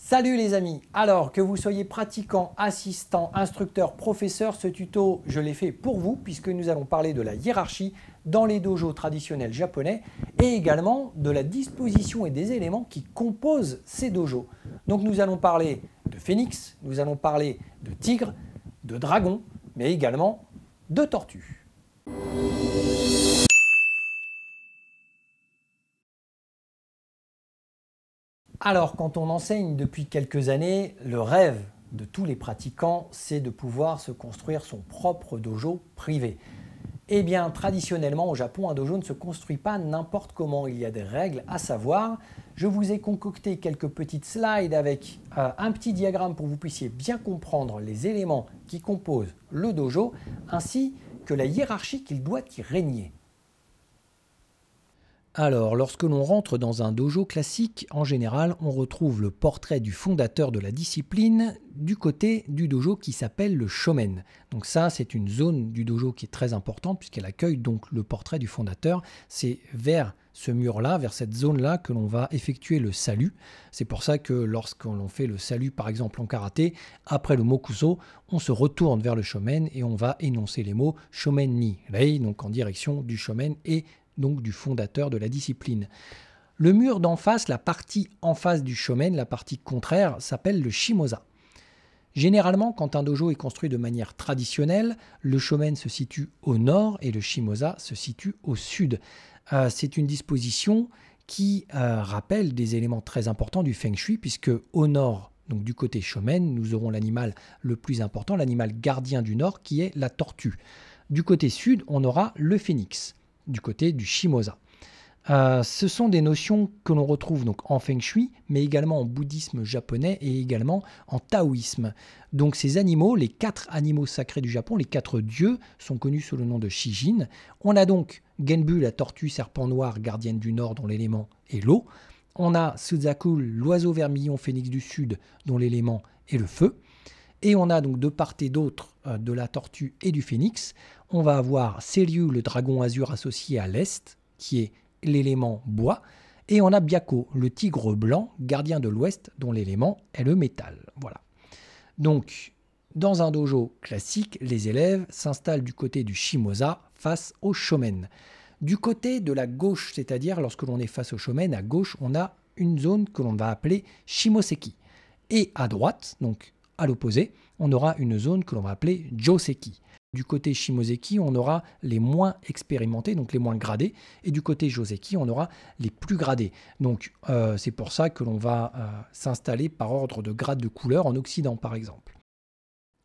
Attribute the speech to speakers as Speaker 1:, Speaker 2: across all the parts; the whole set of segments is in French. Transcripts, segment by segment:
Speaker 1: Salut les amis. Alors que vous soyez pratiquant, assistant, instructeur, professeur, ce tuto je l'ai fait pour vous puisque nous allons parler de la hiérarchie dans les dojos traditionnels japonais et également de la disposition et des éléments qui composent ces dojos. Donc nous allons parler de phénix, nous allons parler de tigre, de dragon, mais également de tortue. Alors, quand on enseigne depuis quelques années, le rêve de tous les pratiquants, c'est de pouvoir se construire son propre dojo privé. Eh bien, traditionnellement, au Japon, un dojo ne se construit pas n'importe comment. Il y a des règles à savoir. Je vous ai concocté quelques petites slides avec un petit diagramme pour que vous puissiez bien comprendre les éléments qui composent le dojo, ainsi que la hiérarchie qu'il doit y régner. Alors, lorsque l'on rentre dans un dojo classique, en général, on retrouve le portrait du fondateur de la discipline du côté du dojo qui s'appelle le shomen. Donc ça, c'est une zone du dojo qui est très importante puisqu'elle accueille donc le portrait du fondateur. C'est vers ce mur-là, vers cette zone-là que l'on va effectuer le salut. C'est pour ça que lorsqu'on fait le salut, par exemple en karaté, après le mokuso, on se retourne vers le shomen et on va énoncer les mots shomen ni rei, donc en direction du shomen et donc du fondateur de la discipline. Le mur d'en face, la partie en face du shomen, la partie contraire, s'appelle le shimoza. Généralement, quand un dojo est construit de manière traditionnelle, le shomen se situe au nord et le shimoza se situe au sud. C'est une disposition qui rappelle des éléments très importants du feng shui, puisque au nord, donc du côté shomen, nous aurons l'animal le plus important, l'animal gardien du nord, qui est la tortue. Du côté sud, on aura le phénix, du côté du shimoza. Ce sont des notions que l'on retrouve donc en feng shui, mais également en bouddhisme japonais et également en taoïsme. Donc ces animaux, les 4 animaux sacrés du Japon, les 4 dieux, sont connus sous le nom de Shijin. On a donc Genbu, la tortue serpent noir, gardienne du nord, dont l'élément est l'eau. On a Suzaku, l'oiseau vermillon phénix du sud, dont l'élément est le feu. Et on a donc de part et d'autre de la tortue et du phénix, on va avoir Seiryu, le dragon azur associé à l'est, qui est l'élément bois, et on a Byakko, le tigre blanc, gardien de l'ouest, dont l'élément est le métal. Voilà. Donc, dans un dojo classique, les élèves s'installent du côté du shimoza face au shomen. Du côté de la gauche, c'est-à-dire lorsque l'on est face au shomen, à gauche, on a une zone que l'on va appeler shimoseki. Et à droite, donc à l'opposé, on aura une zone que l'on va appeler joseki. Du côté shimoseki, on aura les moins expérimentés, donc les moins gradés, et du côté joseki, on aura les plus gradés. Donc c'est pour ça que l'on va s'installer par ordre de grade de couleur en Occident, par exemple.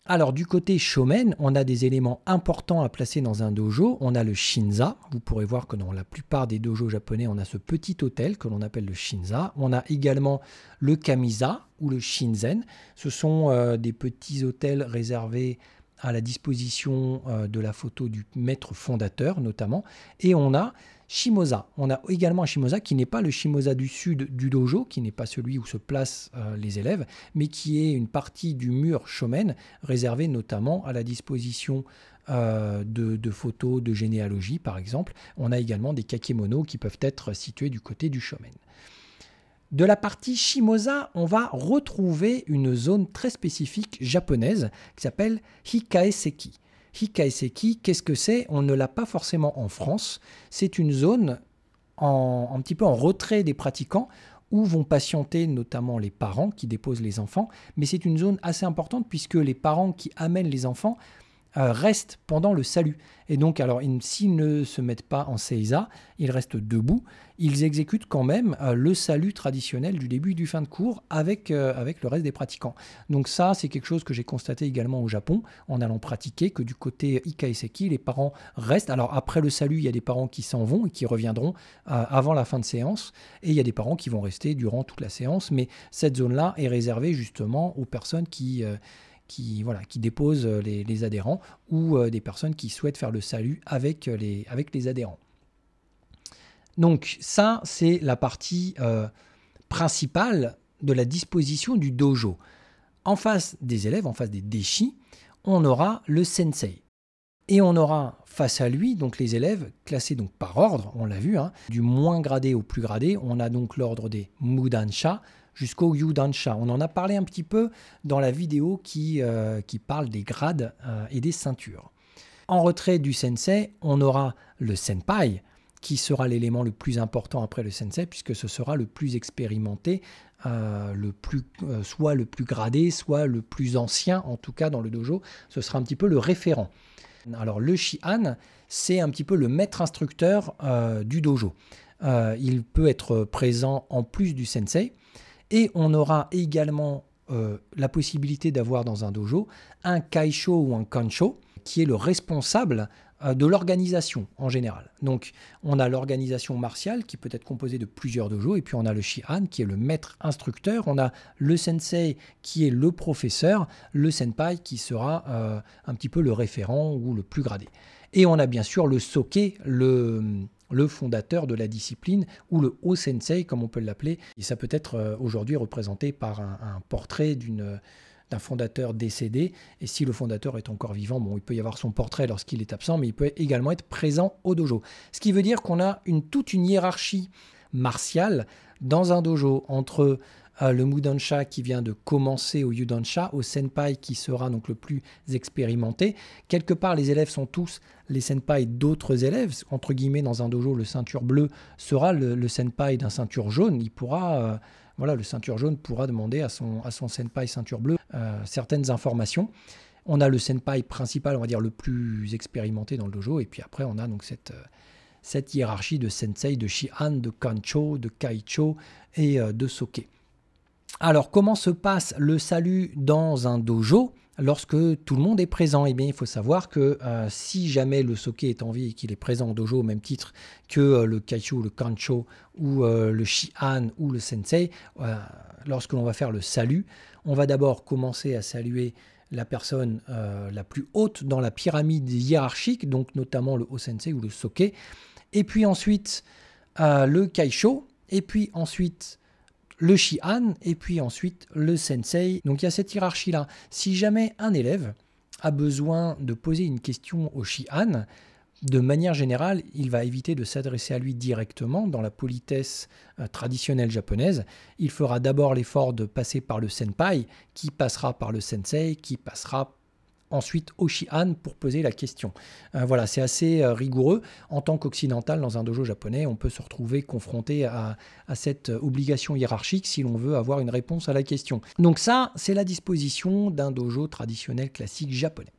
Speaker 1: Alors du côté shomen, on a des éléments importants à placer dans un dojo. On a le shinza. Vous pourrez voir que dans la plupart des dojos japonais, on a ce petit hôtel que l'on appelle le shinza. On a également le kamisa ou le shinzen. Ce sont des petits hôtels réservés à la disposition de la photo du maître fondateur notamment. Et on a shimoza. On a également un shimoza qui n'est pas le shimoza du sud du dojo, qui n'est pas celui où se placent les élèves, mais qui est une partie du mur shomen réservée notamment à la disposition de photos de généalogie par exemple. On a également des kakemono qui peuvent être situés du côté du shomen. De la partie shimoza, on va retrouver une zone très spécifique japonaise qui s'appelle hikaeseki. Hikaeseki, qu'est-ce que c'est? On ne l'a pas forcément en France. C'est une zone un petit peu en retrait des pratiquants où vont patienter notamment les parents qui déposent les enfants. Mais c'est une zone assez importante puisque les parents qui amènent les enfants restent pendant le salut. Et donc, alors, s'ils ne se mettent pas en seiza, ils restent debout. Ils exécutent quand même le salut traditionnel du début et du fin de cours avec le reste des pratiquants. Donc ça, c'est quelque chose que j'ai constaté également au Japon en allant pratiquer, que du côté hikaeseki, les parents restent. Alors après le salut, il y a des parents qui s'en vont et qui reviendront avant la fin de séance. Et il y a des parents qui vont rester durant toute la séance. Mais cette zone-là est réservée justement aux personnes qui déposent les adhérents ou des personnes qui souhaitent faire le salut avec les adhérents. Donc ça, c'est la partie principale de la disposition du dojo. En face des élèves, en face des deshi, on aura le sensei. Et on aura face à lui donc les élèves classés donc par ordre, on l'a vu, du moins gradé au plus gradé. On a donc l'ordre des Mudansha, jusqu'au Yudansha. On en a parlé un petit peu dans la vidéo qui parle des grades et des ceintures. En retrait du sensei, on aura le senpai, qui sera l'élément le plus important après le sensei, puisque ce sera le plus expérimenté, soit le plus gradé, soit le plus ancien, en tout cas dans le dojo, ce sera un petit peu le référent. Alors le Shihan, c'est un petit peu le maître instructeur du dojo. Il peut être présent en plus du sensei, et on aura également la possibilité d'avoir dans un dojo un kaisho ou un kancho, qui est le responsable de l'organisation en général. Donc on a l'organisation martiale qui peut être composée de plusieurs dojos, et puis on a le Shihan qui est le maître instructeur, on a le sensei qui est le professeur, le senpai qui sera un petit peu le référent ou le plus gradé. Et on a bien sûr le soke, le fondateur de la discipline, ou le Ho-sensei comme on peut l'appeler. Et ça peut être aujourd'hui représenté par un portrait d'un fondateur décédé, et si le fondateur est encore vivant, bon, il peut y avoir son portrait lorsqu'il est absent, mais il peut également être présent au dojo. Ce qui veut dire qu'on a toute une hiérarchie martiale dans un dojo entre le Mudansha qui vient de commencer au Yudansha, au senpai qui sera donc le plus expérimenté. Quelque part, les élèves sont tous les senpai d'autres élèves. Entre guillemets, dans un dojo, le ceinture bleue sera le senpai d'un ceinture jaune. Il pourra... Voilà, le ceinture jaune pourra demander à son senpai ceinture bleue certaines informations. On a le senpai principal, on va dire le plus expérimenté dans le dojo, et puis après on a donc cette hiérarchie de sensei, de Shihan, de Kancho, de Kaicho et de Soke. Alors comment se passe le salut dans un dojo lorsque tout le monde est présent? Eh bien, il faut savoir que si jamais le Soke est en vie et qu'il est présent au dojo au même titre que le Kaicho, le Kancho ou le Shihan ou le Sensei, lorsque l'on va faire le salut, on va d'abord commencer à saluer la personne la plus haute dans la pyramide hiérarchique, donc notamment le Ho-sensei ou le Soke, et puis ensuite le Kaicho, et puis ensuite le Shihan, et puis ensuite le Sensei. Donc il y a cette hiérarchie-là. Si jamais un élève a besoin de poser une question au Shihan, de manière générale, il va éviter de s'adresser à lui directement dans la politesse traditionnelle japonaise. Il fera d'abord l'effort de passer par le Senpai, qui passera par le Sensei, qui passera ensuite au Shihan pour poser la question. Voilà, c'est assez rigoureux. En tant qu'occidental, dans un dojo japonais, on peut se retrouver confronté à cette obligation hiérarchique si l'on veut avoir une réponse à la question. Donc ça, c'est la disposition d'un dojo traditionnel classique japonais.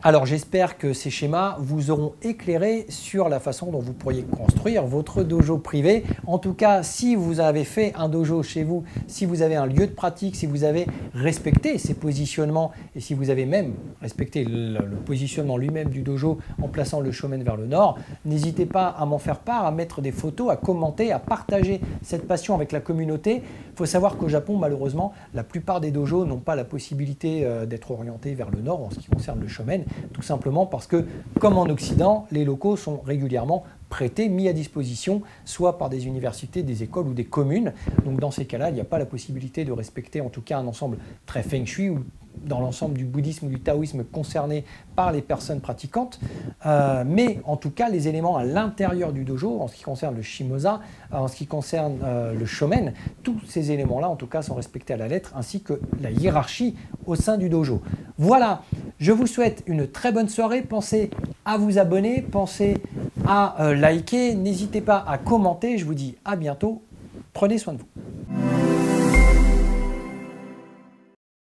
Speaker 1: Alors j'espère que ces schémas vous auront éclairé sur la façon dont vous pourriez construire votre dojo privé. En tout cas, si vous avez fait un dojo chez vous, si vous avez un lieu de pratique, si vous avez respecté ces positionnements et si vous avez même respecté le positionnement lui-même du dojo en plaçant le shomen vers le nord, n'hésitez pas à m'en faire part, à mettre des photos, à commenter, à partager cette passion avec la communauté. Il faut savoir qu'au Japon, malheureusement, la plupart des dojos n'ont pas la possibilité d'être orientés vers le nord en ce qui concerne le shomen. Tout simplement parce que, comme en Occident, les locaux sont régulièrement prêtés, mis à disposition, soit par des universités, des écoles ou des communes. Donc dans ces cas-là, il n'y a pas la possibilité de respecter en tout cas un ensemble très feng shui ou dans l'ensemble du bouddhisme ou du taoïsme concerné par les personnes pratiquantes. Mais en tout cas, les éléments à l'intérieur du dojo, en ce qui concerne le shimoza, en ce qui concerne le shomen, tous ces éléments-là, en tout cas, sont respectés à la lettre, ainsi que la hiérarchie au sein du dojo. Voilà, je vous souhaite une très bonne soirée. Pensez à vous abonner, pensez à liker, n'hésitez pas à commenter. Je vous dis à bientôt. Prenez soin de vous.